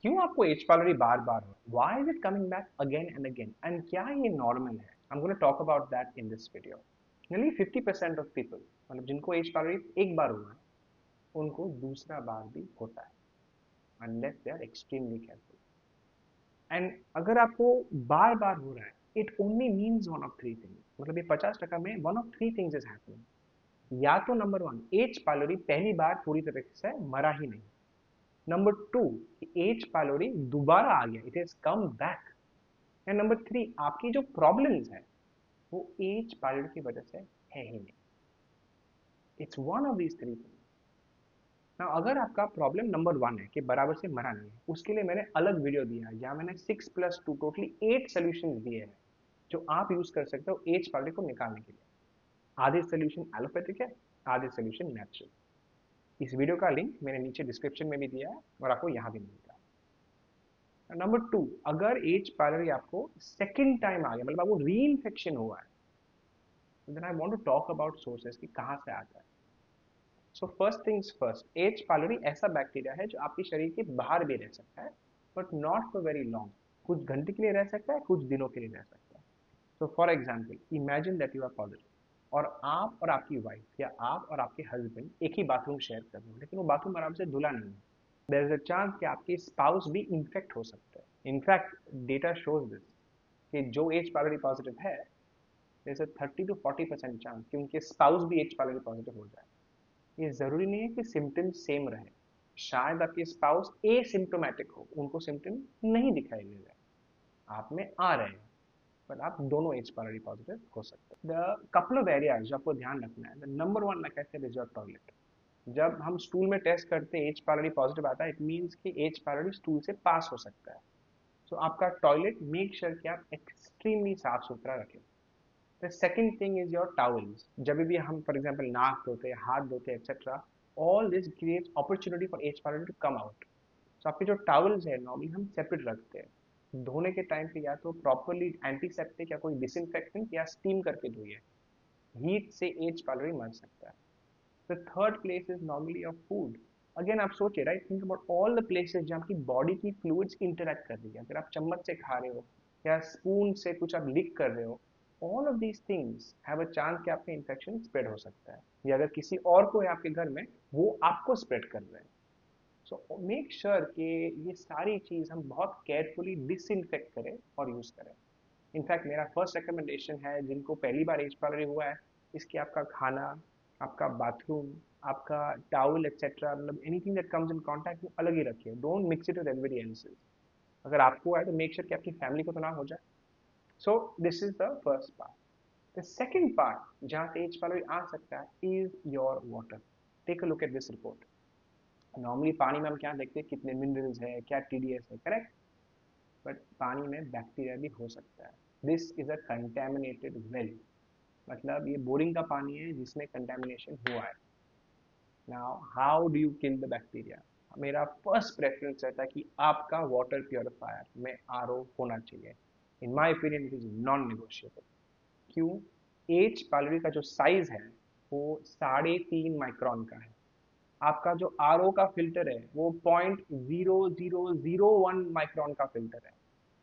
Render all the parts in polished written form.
क्यों आपको H pylori बार बार हो? Why is it coming back again and again, and क्या ये नॉर्मल है? I am gonna talk about that in this video. Nearly 50% of people, मतलब जिनको एच पाइलोरी एक बार हुआ है, उनको दूसरा बार भी होता है unless they are extremely careful. And अगर आपको बार बार हो रहा है, it only means one of three things, मतलब ये 50% में one of three things is happening. या तो नंबर वन, एच पाइलोरी पहली बार पूरी तरह से मरा ही नहीं। नंबर टू, एच पाइलोरी दोबारा आ गया, it is come back. And number three, आपकी जो प्रॉब्लम्स है वो एज पाइलोरी की वजह से है ही नहीं। It's one of these three things. ना अगर आपका प्रॉब्लम नंबर वन है कि बराबर से मरा नहीं है, उसके लिए मैंने अलग वीडियो दिया है जहां मैंने 6+2 टोटली 8 सोल्यूशन दिए हैं जो आप यूज कर सकते हो एज पाइलोरी को निकालने के लिए। आधे सोल्यूशन एलोपैथिक है, आधे सोल्यूशन नेचुरल। इस वीडियो का लिंक मैंने नीचे डिस्क्रिप्शन में भी दिया है और आपको यहाँ भी मिलेगा। नंबर टू, अगर एज पाइलोरी आपको सेकंड टाइम आ गया, मतलब आपको री इन्फेक्शन हुआ है, then I want to talk about sources कि कहाँ से आता है। So first things first, H pylori ऐसा बैक्टीरिया है जो आपके शरीर के बाहर भी रह सकता है, but not for very long. कुछ घंटे के लिए रह सकता है, कुछ दिनों के लिए रह सकता है। So for example, imagine that you are positive और आप और आपकी वाइफ या आप और आपके हस्बैंड एक ही बाथरूम शेयर कर रहे हो, लेकिन वो बाथरूम आराम से धुला नहीं है। देयर इज अ चांस कि आपके स्पाउस भी इन्फेक्ट हो सकते हैं। इनफैक्ट डेटा शोज दिस कि जो एच पाइलोरी पॉजिटिव है, there is a 30 to 40% chance कि उनके स्पाउस भी एच पाइलोरी पॉजिटिव हो जाए। ये जरूरी नहीं है कि सिम्टम्स सेम रहे। शायद आपके स्पाउस एसिम्टोमेटिक हो, उनको सिम्टम नहीं दिखाई दे रहे, आप में आ रहे हैं, पर आप दोनों एच पाइलोरी पॉजिटिव हो सकते हैं। द कपल ऑफ एरियाज जो आपको ध्यान रखना है, the number one like I said is your toilet. जब हम स्टूल में टेस्ट करते हैं एच पाइलोरी पॉजिटिव आता है, इट मीन्स कि एच पाइलोरी स्टूल से पास हो सकता है। सो आपका टॉयलेट मेक श्योर कि आप एक्सट्रीमली साफ सुथरा रखें। The second thing is your towels. जब भी हम फॉर एग्जांपल नाक धोते हैं, हाथ धोते हैं etcetera, all this creates opportunity for H pylori to come out. So आपके जो टावल्स है नॉर्मली हम सेपरेट रखते हैं। धोने के टाइम पे या तो प्रॉपरली एंटीसेप्टिक या कोई डिसइंफेक्टेंट या स्टीम करके धोइए। हीट से एच पाइलोरी मर सकता है। The third place is normally your food. Again आप सोचिए, right, think about all the places जहाँ आपकी बॉडी की फ्लूइड्स इंटरेक्ट कर रही है। अगर आप चम्मच से खा रहे हो या स्पून से कुछ आप लिक कर रहे हो, all of these things have a chance कि आपका इन्फेक्शन स्प्रेड हो सकता है, या अगर किसी और को है आपके घर में, वो आपको स्प्रेड कर रहे हैं। सो मेक श्योर कि ये सारी चीज हम बहुत केयरफुली डिसइंफेक्ट करें और यूज करें। इनफैक्ट मेरा फर्स्ट रिकमेंडेशन है जिनको पहली बार एच पाइलोरी हुआ है, इसके आपका खाना, आपका बाथरूम, आपका टावल एक्सेट्रा, मतलब anything that comes in contact वो अलग ही रखिए। Don't mix it with everybody else's. अगर आपको है तो मेक श्योर कि आपकी फैमिली को तो ना हो जाए। So this is the first part. The second part जहाँ से एच पाइलोरी आ सकता है is your water. Take a look at this report. Normally पानी में हम क्या देखते हैं, कितने मिनरल्स है, क्या टीडीएस है, करेक्ट? बट पानी में बैक्टीरिया भी हो सकता है। This is a contaminated well, मतलब ये बोरिंग का पानी है जिसमें कंटेमिनेशन हुआ है। Now how do you kill the bacteria? मेरा फर्स्ट प्रेफरेंस रहता है कि आपका वाटर प्योरीफायर में आरओ होना चाहिए। In my opinion it is non negotiable. क्यों? एच पाइलोरी का जो साइज है वो 3.5 माइक्रॉन का है। आपका जो आरओ का फिल्टर है वो 0.0001 माइक्रॉन का फिल्टर है।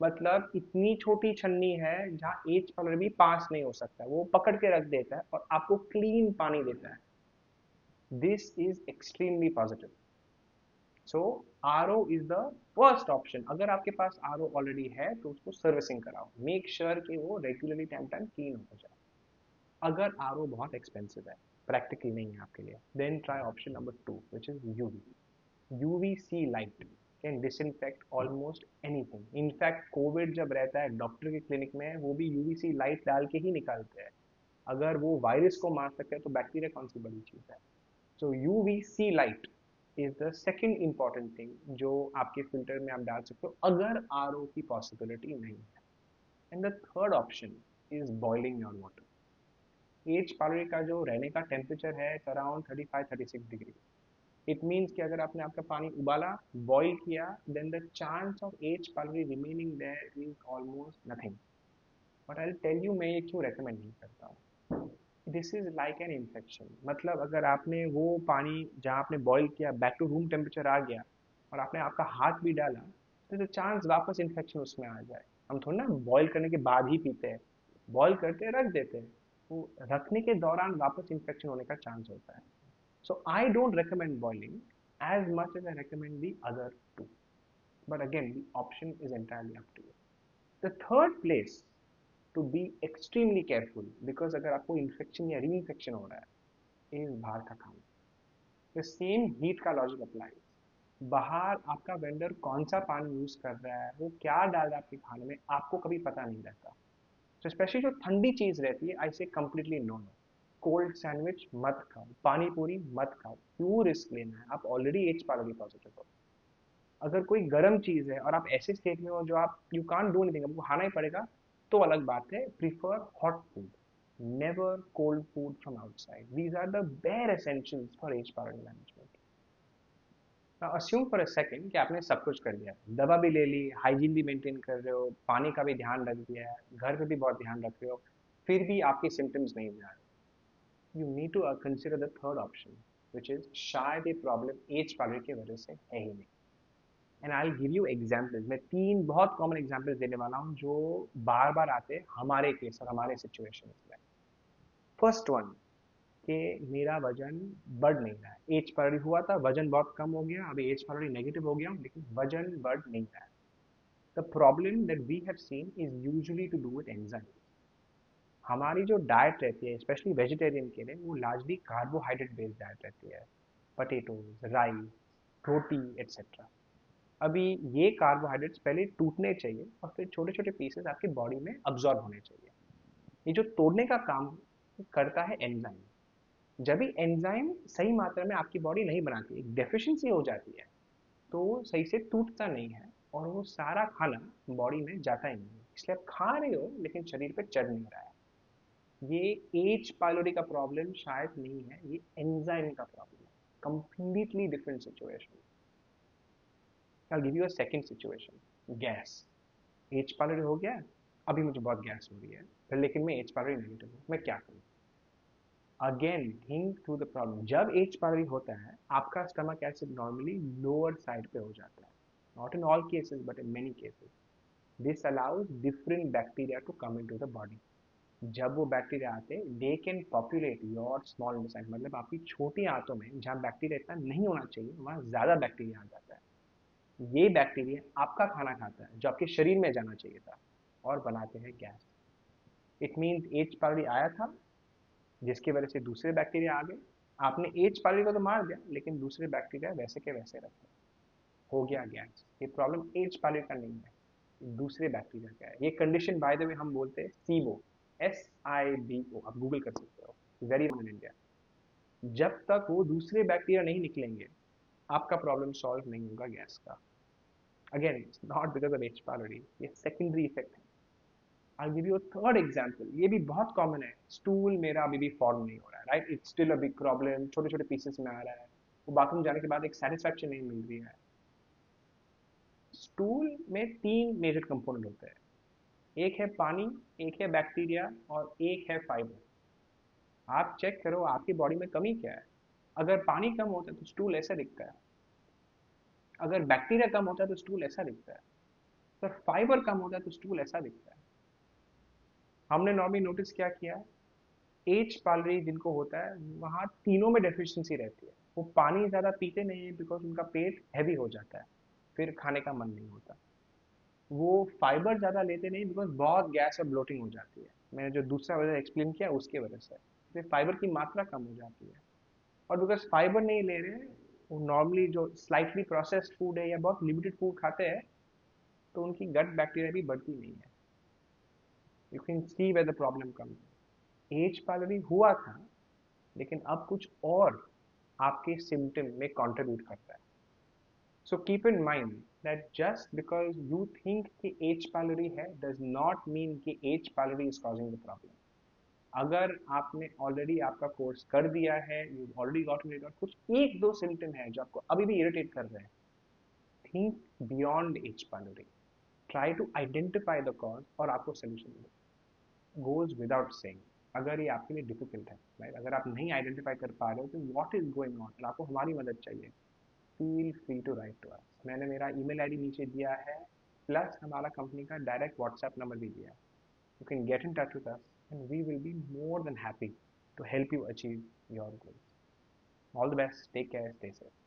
मतलब इतनी छोटी छन्नी है जहाँ एच पाइलोरी भी पास नहीं हो सकता, वो पकड़ के रख देता है और आपको क्लीन पानी देता है। This is extremely positive. So R O is the first option. अगर आपके पास आर ओ ऑलरेडी है तो उसको सर्विसिंग कराओ, मेक श्योर कि वो रेगुलरली टाइम टाइम क्लीन हो जाए। अगर आर ओ बहुत एक्सपेंसिव है, प्रैक्टिकली नहीं है आपके लिए, then try option number two which is UV. UVC light can disinfect almost anything. In fact COVID जब रहता है डॉक्टर के क्लिनिक में, वो भी यूवीसी लाइट डाल के ही निकालते हैं। अगर वो वायरस को मार सकते हैं तो बैक्टीरिया कौन सी बड़ी चीज है? So UVC light is the second important thing जो आपके फिल्टर में आप डाल सकते हो अगर आरओ की पॉसिबिलिटी नहीं है। And the third option is boiling your water. H pylori का जो रहने का टेम्परेचर है अराउंड 35-36 डिग्री। इट मीन्स कि अगर आपने आपका पानी उबाला, बॉईल किया, then the chance of H pylori remaining there is almost nothing. But I tell you मैं ये क्यों रेकमेंड नहीं करता हूँ। This is like an infection. मतलब अगर आपने वो पानी जहाँ आपने बॉईल किया बैक टू रूम टेम्परेचर आ गया और आपने आपका हाथ भी डाला, तो जो चांस वापस इन्फेक्शन उसमें आ जाए। हम थोड़ा ना बॉईल करने के बाद ही पीते हैं, बॉईल करते हैं रख देते हैं, वो रखने के दौरान वापस इन्फेक्शन होने का चांस होता है। So I don't recommend boiling as much as I recommend the other two. But again, the option is entirely up to you. The third place to be extremely careful, because अगर आपको infection या री infection हो रहा है, is बाहर का खाना। The same heat का लॉजिक अप्लाई। बाहर आपका वेंडर कौन सा पानी यूज कर रहा है, वो क्या डाल रहा है आपके खाने में, आपको कभी पता नहीं रहता। तो स्पेशली जो ठंडी चीज रहती है, I say completely no no. Cold sandwich मत खाओ, पानी पूरी मत खाओ, क्यों रिस्क लेना है, आप ऑलरेडी एच पाइलोरी पॉजिटिव हो। अगर कोई गर्म चीज है और आप ऐसे स्टेट में हो जो आप यू कांट डू एनीथिंग, आपको खाना ही पड़ेगा, तो अलग बात है। Prefer hot food, never cold food from outside. These are the bare essentials for H pylori management. Assume for a second कि आपने सब कुछ कर दिया, दवा भी ले ली, हाइजीन भी मेंटेन कर रहे हो, पानी का भी ध्यान रख दिया है, घर पे भी बहुत ध्यान रख रहे हो, फिर भी आपके सिम्टम्स नहीं जा रहे। You need to consider the third option, which is शायद ये प्रॉब्लम एज पावर की वजह से है ही नहीं। And I give you examples, मैं तीन बहुत कॉमन एग्जाम्पल्स देने वाला हूँ जो बार बार आते हैं हमारे केस और हमारे सिचुएशन में। फर्स्ट वन, कि मेरा वजन बढ़ नहीं रहा है, एज पायलोरी हुआ था, वजन बहुत कम हो गया, अभी एज पायलोरी नेगेटिव हो गया हूँ, लेकिन वजन बढ़ नहीं रहा है। The problem that we have seen is usually to do with enzyme. हमारी जो डाइट रहती है स्पेशली वेजिटेरियन के लिए, वो लार्जली कार्बोहाइड्रेट बेस्ड डाइट रहती है, पटेटोज, राइस, रोटी एटसेट्रा। अभी ये कार्बोहाइड्रेट्स पहले टूटने चाहिए और फिर छोटे छोटे पीसेस आपकी बॉडी में अब्जॉर्ब होने चाहिए। ये जो तोड़ने का काम करता है एंजाइम। जब भी एंजाइम सही मात्रा में आपकी बॉडी नहीं बनाती, एक डेफिशिएंसी हो जाती है, तो वो सही से टूटता नहीं है और वो सारा खाना बॉडी में जाता ही नहीं है, इसलिए आप खा रहे हो लेकिन शरीर पे चढ़ नहीं रहा है। ये एच पाइलोरी का प्रॉब्लम शायद नहीं है, ये एंजाइम का प्रॉब्लम है। Completely different situation. I give you a second situation, gas. H pylori हो गया, अभी मुझे बहुत गैस हो रही है, फिर लेकिन मैं एच पाइलोरी नेगेटिव हूँ, मैं क्या करूँ? Again think through the problem. जब एच पाइलोरी होता है, आपका stomach acid normally lower side पे हो जाता है, not in all cases but in many cases. This allows different bacteria to come into the body. जब वो बैक्टीरिया आते हैं, they can populate your small intestine, मतलब आपकी छोटी आंतों में जहाँ बैक्टीरिया इतना नहीं होना चाहिए, वहाँ ज्यादा बैक्टीरिया आ जाता है। ये बैक्टीरिया आपका खाना खाता है जो आपके शरीर में जाना चाहिए था, और बनाते हैं gas. It means H pylori आया था, जिसकी वजह से दूसरे बैक्टीरिया आ गए। आपने एच पाइलोरी को तो मार दिया, लेकिन दूसरे बैक्टीरिया वैसे के वैसे रखे, हो गया गैस। ये प्रॉब्लम एच पाइलोरी का नहीं है, दूसरे बैक्टीरिया का है। ये कंडीशन बाय द वे हम बोलते हैं सीबो, SIBO, आप गूगल कर सकते हो, वेरी कॉमन इन इंडिया। जब तक वो दूसरे बैक्टीरिया नहीं निकलेंगे, आपका प्रॉब्लम सॉल्व नहीं होगा गैस का। Again it's not because of H pylori, ये सेकेंडरी इफेक्ट है। I give you third example, ये भी बहुत कॉमन है। स्टूल मेरा अभी भी फॉर्म नहीं हो रहा है, right, it's still a big problem, छोटे छोटे पीसेस में आ रहा है, वो बाथरूम जाने के बाद एक सेटिस्फैक्शन नहीं मिल रही है। स्टूल में तीन मेजर कंपोनेंट होते हैं, एक है पानी, एक है बैक्टीरिया, और एक है फाइबर। आप चेक करो आपकी बॉडी में कमी क्या है। अगर पानी कम होता है तो स्टूल ऐसा दिखता है, अगर बैक्टीरिया कम होता है तो स्टूल ऐसा दिखता है, अगर फाइबर कम होता है तो स्टूल ऐसा दिखता है। हमने नॉर्मली नोटिस क्या किया, एज पाइलोरी जिनको होता है, वहाँ तीनों में डेफिशिएंसी रहती है। वो पानी ज़्यादा पीते नहीं है बिकॉज उनका पेट हैवी हो जाता है, फिर खाने का मन नहीं होता। वो फाइबर ज़्यादा लेते नहीं बिकॉज बहुत गैस और ब्लोटिंग हो जाती है। मैंने जो दूसरा वजह एक्सप्लेन किया उसके वजह से फिर फाइबर की मात्रा कम हो जाती है। और बिकॉज फाइबर नहीं ले रहे हैं, वो नॉर्मली जो स्लाइटली प्रोसेस्ड फूड है या बहुत लिमिटेड फूड खाते हैं, तो उनकी गट बैक्टीरिया भी बढ़ती नहीं है। You can see where the problem come. H pylori हुआ था, लेकिन अब कुछ और आपके सिम्टम में कंट्रीब्यूट करता है। So keep in mind that just because you think कि एच पाइलोरी है डज नॉट मीन कि H pylori is causing the problem. अगर आपने ऑलरेडी आपका कोर्स कर दिया है, यू ऑलरेडी गॉट इट, और कुछ एक दो सिम्टम है जो आपको अभी भी इरिटेट कर रहे हैं, think beyond H pylori, try to identify the cause और आपको सोल्यूशन मिले। गोज विदाउट सेइंग, अगर ये आपके लिए डिफिकल्ट है, राइट, अगर आप नहीं आइडेंटिफाई कर पा रहे हो कि व्हाट इज गोइंग ऑन और आपको हमारी मदद चाहिए, feel free to write to us. मैंने मेरा ईमेल आईडी नीचे दिया है, प्लस हमारा कंपनी का डायरेक्ट व्हाट्सएप नंबर भी दिया है. You can get in touch with us and we will be more than happy to help you achieve your goals. All the best. Take care. Stay safe.